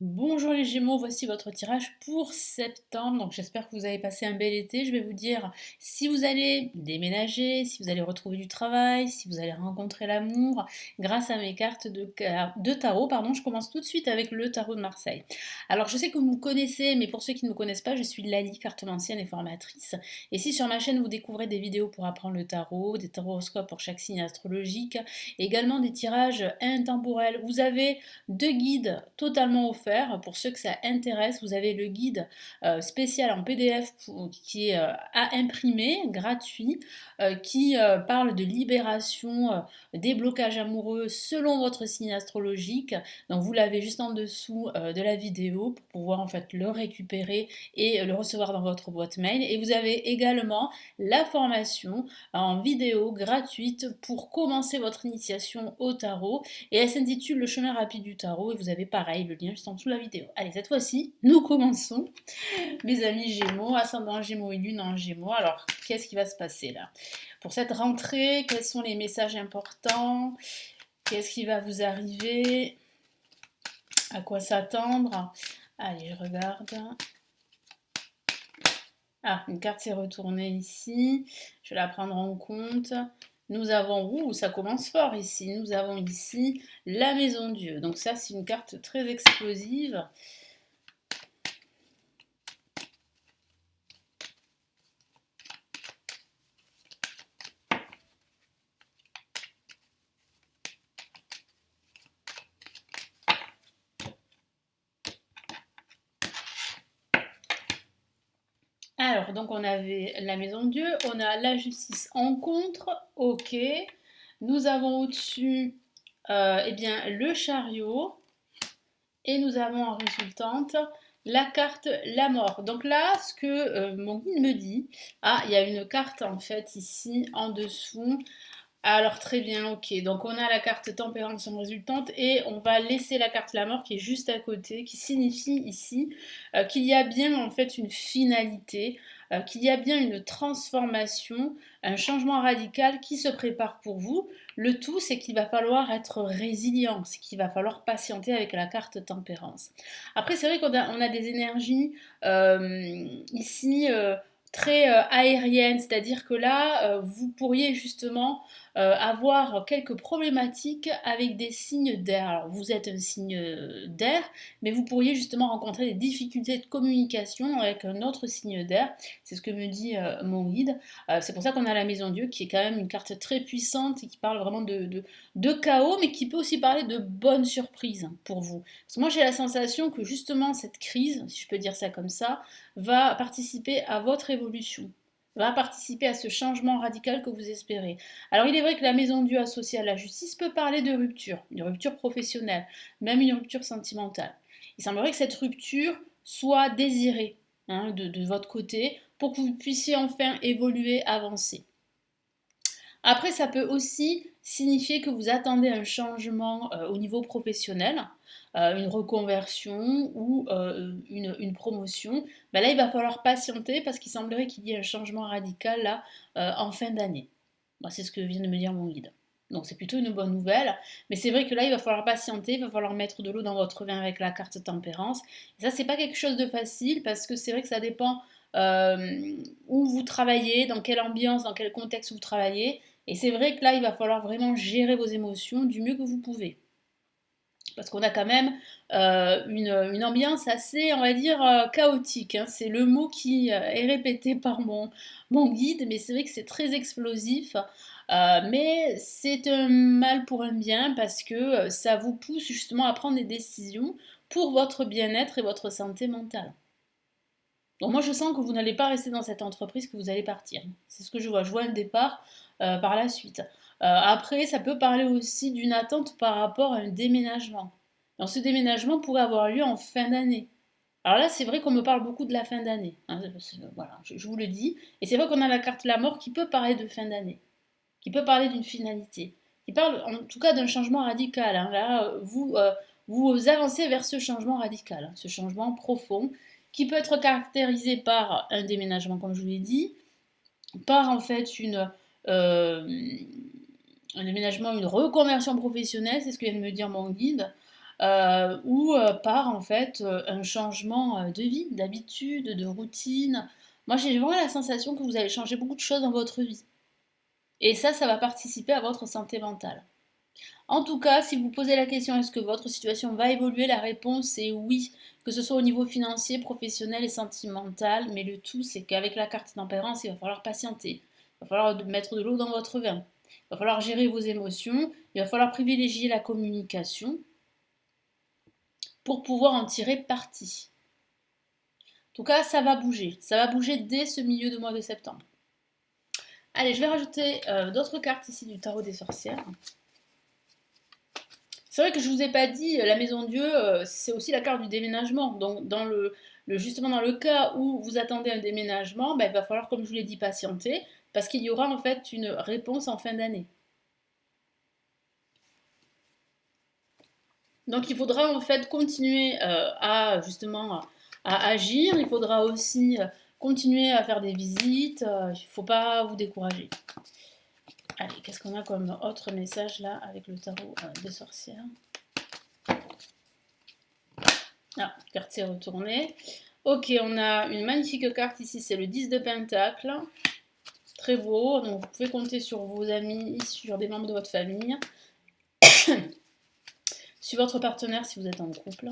Bonjour les Gémeaux, voici votre tirage pour septembre. Donc j'espère que vous avez passé un bel été. Je vais vous dire si vous allez déménager, si vous allez retrouver du travail, si vous allez rencontrer l'amour grâce à mes cartes de tarot. Pardon, je commence tout de suite avec le tarot de Marseille. Alors je sais que vous me connaissez, mais pour ceux qui ne me connaissent pas, je suis Lali, cartomancienne et formatrice. Et si sur ma chaîne vous découvrez des vidéos pour apprendre le tarot, des taroscopes pour chaque signe astrologique, également des tirages intemporels, vous avez deux guides totalement offerts. Pour ceux que ça intéresse, vous avez le guide spécial en PDF qui est à imprimer, gratuit, qui parle de libération des blocages amoureux selon votre signe astrologique. Donc vous l'avez juste en dessous de la vidéo pour pouvoir en fait le récupérer et le recevoir dans votre boîte mail. Et vous avez également la formation en vidéo gratuite pour commencer votre initiation au tarot et elle s'intitule Le chemin rapide du tarot et vous avez pareil le lien juste en dessous de la vidéo. Allez, cette fois-ci, nous commençons. Mes amis Gémeaux, ascendant Gémeaux et lune en Gémeaux. Alors, qu'est-ce qui va se passer là? Pour cette rentrée, quels sont les messages importants? Qu'est-ce qui va vous arriver? À quoi s'attendre? Allez, je regarde. Ah, une carte s'est retournée ici. Je vais la prendre en compte. Nous avons, ça commence fort ici. Nous avons ici la maison Dieu. Donc ça, c'est une carte très explosive. Alors, donc on avait la maison de Dieu, on a la justice en contre, ok. Nous avons au-dessus eh bien, le chariot et nous avons en résultante la carte la mort. Donc là, ce que mon guide me dit, ah, il y a une carte en fait ici en dessous. Alors très bien, ok. Donc on a la carte tempérance en résultante et on va laisser la carte la mort qui est juste à côté, qui signifie ici qu'il y a bien en fait une finalité, qu'il y a bien une transformation, un changement radical qui se prépare pour vous. Le tout, c'est qu'il va falloir être résilient, c'est qu'il va falloir patienter avec la carte tempérance. Après, c'est vrai qu'on a des énergies ici très aériennes, c'est-à-dire que là, vous pourriez justement avoir quelques problématiques avec des signes d'air. Alors, vous êtes un signe d'air, mais vous pourriez justement rencontrer des difficultés de communication avec un autre signe d'air. C'est ce que me dit mon guide. C'est pour ça qu'on a la Maison Dieu, qui est quand même une carte très puissante et qui parle vraiment de chaos, mais qui peut aussi parler de bonnes surprises pour vous. Parce que moi, j'ai la sensation que justement cette crise, si je peux dire ça comme ça, va participer à votre évolution, va participer à ce changement radical que vous espérez. Alors il est vrai que la maison Dieu associée à la justice peut parler de rupture, une rupture professionnelle, même une rupture sentimentale. Il semblerait que cette rupture soit désirée de votre côté pour que vous puissiez enfin évoluer, avancer. Après, ça peut aussi signifier que vous attendez un changement au niveau professionnel, une reconversion ou une promotion. Ben là, il va falloir patienter parce qu'il semblerait qu'il y ait un changement radical là en fin d'année. Moi, c'est ce que vient de me dire mon guide. Donc c'est plutôt une bonne nouvelle. Mais c'est vrai que là, il va falloir patienter, il va falloir mettre de l'eau dans votre vin avec la carte tempérance. Et ça, c'est pas quelque chose de facile parce que c'est vrai que ça dépend où vous travaillez, dans quelle ambiance, dans quel contexte vous travaillez. Et c'est vrai que là, il va falloir vraiment gérer vos émotions du mieux que vous pouvez. Parce qu'on a quand même une ambiance assez, on va dire, chaotique, hein. C'est le mot qui est répété par mon guide, mais c'est vrai que c'est très explosif. Mais c'est un mal pour un bien parce que ça vous pousse justement à prendre des décisions pour votre bien-être et votre santé mentale. Donc moi je sens que vous n'allez pas rester dans cette entreprise, que vous allez partir. C'est ce que je vois. Je vois un départ par la suite. Après, ça peut parler aussi d'une attente par rapport à un déménagement. Alors ce déménagement pourrait avoir lieu en fin d'année. Alors là, c'est vrai qu'on me parle beaucoup de la fin d'année, hein, voilà, je vous le dis. Et c'est vrai qu'on a la carte de la mort qui peut parler de fin d'année, qui peut parler d'une finalité, qui parle en tout cas d'un changement radical, hein. Là, vous avancez vers ce changement radical, hein, ce changement profond, qui peut être caractérisé par un déménagement, comme je vous l'ai dit, par en fait un déménagement, une reconversion professionnelle, c'est ce que vient de me dire mon guide, ou par en fait un changement de vie, d'habitude, de routine. Moi, j'ai vraiment la sensation que vous allez changer beaucoup de choses dans votre vie. Et ça va participer à votre santé mentale. En tout cas, si vous posez la question est-ce que votre situation va évoluer, la réponse est oui, que ce soit au niveau financier, professionnel et sentimental, mais le tout c'est qu'avec la carte tempérance, il va falloir patienter, il va falloir mettre de l'eau dans votre vin, il va falloir gérer vos émotions, il va falloir privilégier la communication pour pouvoir en tirer parti. En tout cas, ça va bouger dès ce milieu de mois de septembre. Allez, je vais rajouter d'autres cartes ici du tarot des sorcières. C'est vrai que je vous ai pas dit, la maison Dieu, c'est aussi la carte du déménagement. Donc, justement, dans le cas où vous attendez un déménagement, ben, il va falloir, comme je vous l'ai dit, patienter, parce qu'il y aura en fait une réponse en fin d'année. Donc, il faudra en fait continuer à justement à agir. Il faudra aussi continuer à faire des visites. Il ne faut pas vous décourager. Allez, qu'est-ce qu'on a comme autre message là avec le tarot des sorcières? Ah, carte est retournée. Ok, on a une magnifique carte ici, c'est le 10 de Pentacle. Très beau, donc vous pouvez compter sur vos amis, sur des membres de votre famille, sur votre partenaire si vous êtes en couple.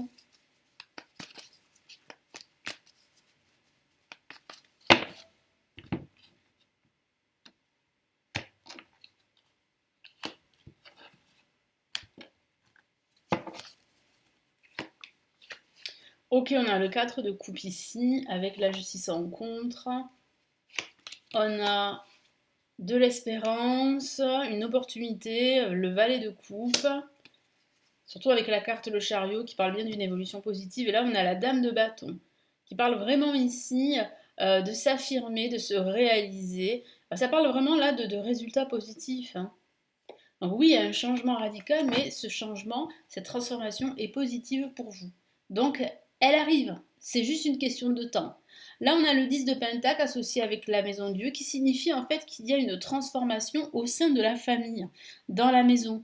Ok, on a le 4 de coupe ici, avec la justice en contre. On a de l'espérance, une opportunité, le valet de coupe. Surtout avec la carte le chariot qui parle bien d'une évolution positive. Et là, on a la dame de bâton qui parle vraiment ici de s'affirmer, de se réaliser. Ça parle vraiment là de résultats positifs. Hein. Donc oui, il y a un changement radical, mais ce changement, cette transformation est positive pour vous. Donc, elle arrive. C'est juste une question de temps. Là, on a le 10 de Pentacle associé avec la maison Dieu qui signifie en fait qu'il y a une transformation au sein de la famille, dans la maison.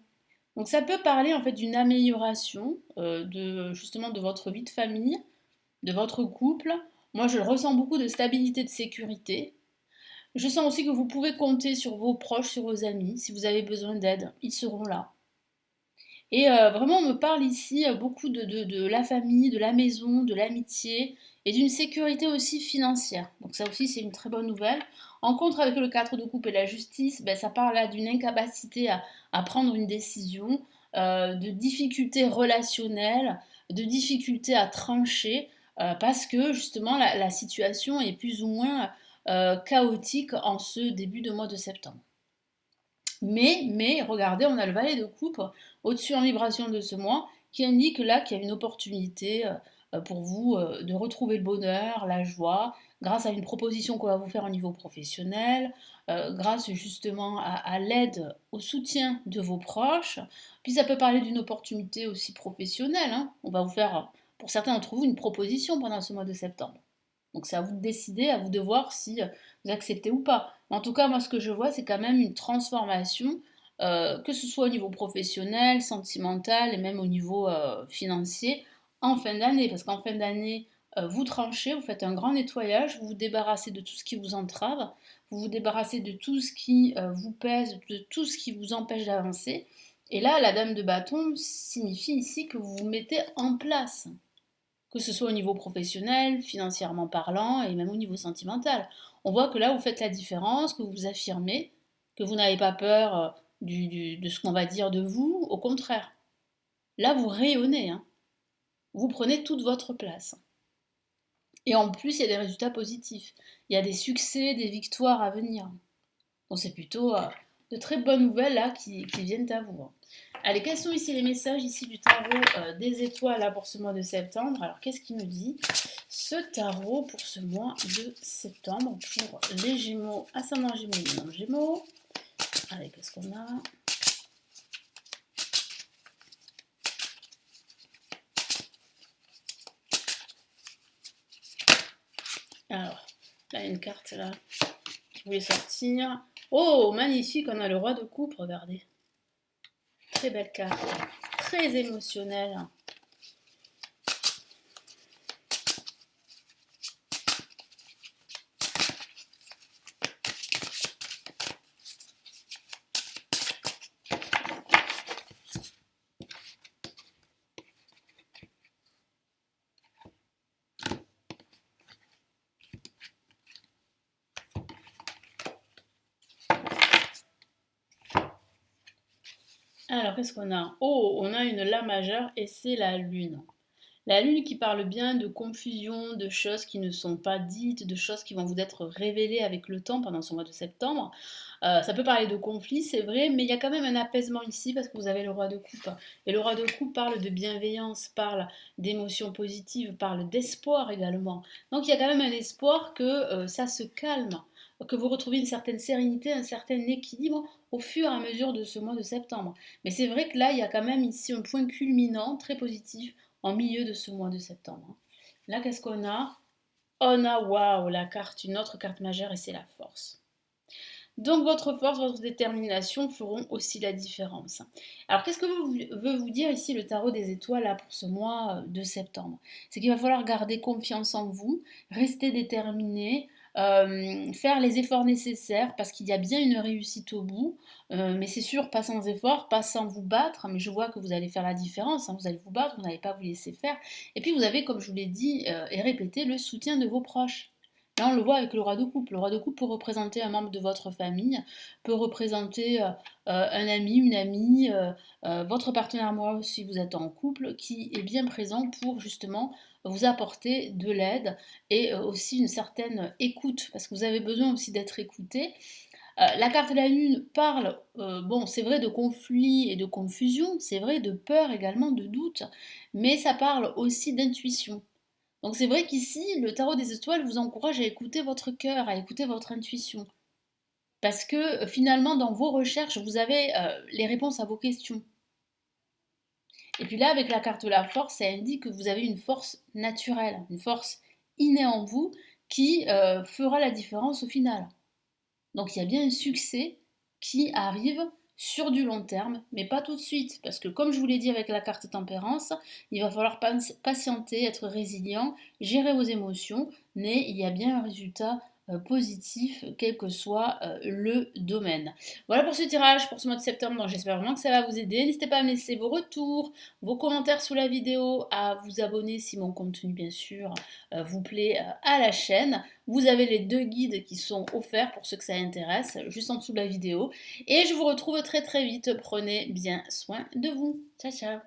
Donc ça peut parler en fait d'une amélioration justement de votre vie de famille, de votre couple. Moi, je ressens beaucoup de stabilité, de sécurité. Je sens aussi que vous pouvez compter sur vos proches, sur vos amis. Si vous avez besoin d'aide, ils seront là. Et vraiment, on me parle ici beaucoup de la famille, de la maison, de l'amitié et d'une sécurité aussi financière. Donc ça aussi, c'est une très bonne nouvelle. En contre, avec le 4 de coupe et la justice, ben, ça parle là d'une incapacité à prendre une décision, de difficultés relationnelles, de difficultés à trancher, parce que justement, la situation est plus ou moins chaotique en ce début de mois de septembre. Mais regardez, on a le valet de coupe au-dessus en vibration de ce mois qui indique là qu'il y a une opportunité pour vous de retrouver le bonheur, la joie, grâce à une proposition qu'on va vous faire au niveau professionnel, grâce justement à l'aide, au soutien de vos proches. Puis ça peut parler d'une opportunité aussi professionnelle. Hein. On va vous faire, pour certains d'entre vous, une proposition pendant ce mois de septembre. Donc c'est à vous de décider, à vous de voir si vous acceptez ou pas. En tout cas, moi ce que je vois, c'est quand même une transformation, que ce soit au niveau professionnel, sentimental et même au niveau financier, en fin d'année. Parce qu'en fin d'année, vous tranchez, vous faites un grand nettoyage, vous vous débarrassez de tout ce qui vous entrave, vous vous débarrassez de tout ce qui vous pèse, de tout ce qui vous empêche d'avancer. Et là, la dame de bâton signifie ici que vous vous mettez en place que ce soit au niveau professionnel, financièrement parlant, et même au niveau sentimental. On voit que là, vous faites la différence, que vous vous affirmez, que vous n'avez pas peur de ce qu'on va dire de vous, au contraire. Là, vous rayonnez, hein. Vous prenez toute votre place. Et en plus, il y a des résultats positifs. Il y a des succès, des victoires à venir. Donc c'est plutôt de très bonnes nouvelles là qui viennent à vous. Hein. Allez, quels sont ici les messages ici du tarot des étoiles là pour ce mois de septembre? Alors qu'est-ce qu'il me dit ce tarot pour ce mois de septembre pour les Gémeaux, ascendant Gémeaux, non Gémeaux. Allez, qu'est-ce qu'on a? Alors, là, il y a une carte là qui voulait sortir. Oh, magnifique, on a le roi de coupe, regardez. Très belle carte, très émotionnelle. Alors, qu'est-ce qu'on a? Oh, on a une La majeure et c'est la Lune. La Lune qui parle bien de confusion, de choses qui ne sont pas dites, de choses qui vont vous être révélées avec le temps pendant ce mois de septembre. Ça peut parler de conflit, c'est vrai, mais il y a quand même un apaisement ici parce que vous avez le roi de coupe. Et le roi de coupe parle de bienveillance, parle d'émotions positives, parle d'espoir également. Donc il y a quand même un espoir que ça se calme, que vous retrouvez une certaine sérénité, un certain équilibre au fur et à mesure de ce mois de septembre. Mais c'est vrai que là, il y a quand même ici un point culminant très positif en milieu de ce mois de septembre. Là, qu'est-ce qu'on a? On a, waouh, la carte, une autre carte majeure et c'est la force. Donc votre force, votre détermination feront aussi la différence. Alors qu'est-ce que veut vous dire ici le tarot des étoiles là, pour ce mois de septembre? C'est qu'il va falloir garder confiance en vous, rester déterminé, faire les efforts nécessaires parce qu'il y a bien une réussite au bout, mais c'est sûr, pas sans effort, pas sans vous battre, mais je vois que vous allez faire la différence, hein, vous allez vous battre, vous n'allez pas vous laisser faire. Et puis vous avez, comme je vous l'ai dit et répété, le soutien de vos proches. Là, on le voit avec le roi de coupe. Le roi de coupe peut représenter un membre de votre famille, peut représenter un ami, une amie, votre partenaire amoureux si vous êtes en couple, qui est bien présent pour justement vous apporter de l'aide et aussi une certaine écoute, parce que vous avez besoin aussi d'être écouté. La carte de la lune parle, bon, c'est vrai de conflit et de confusion, c'est vrai de peur également, de doute, mais ça parle aussi d'intuition. Donc c'est vrai qu'ici, le tarot des étoiles vous encourage à écouter votre cœur, à écouter votre intuition. Parce que finalement, dans vos recherches, vous avez les réponses à vos questions. Et puis là, avec la carte de la force, ça indique que vous avez une force naturelle, une force innée en vous qui fera la différence au final. Donc il y a bien un succès qui arrive sur du long terme, mais pas tout de suite, parce que comme je vous l'ai dit avec la carte tempérance, il va falloir patienter, être résilient, gérer vos émotions, mais il y a bien un résultat positif, quel que soit le domaine. Voilà pour ce tirage, pour ce mois de septembre, donc j'espère vraiment que ça va vous aider. N'hésitez pas à me laisser vos retours, vos commentaires sous la vidéo, à vous abonner si mon contenu, bien sûr, vous plaît à la chaîne. Vous avez les deux guides qui sont offerts pour ceux que ça intéresse, juste en dessous de la vidéo. Et je vous retrouve très très vite. Prenez bien soin de vous. Ciao, ciao.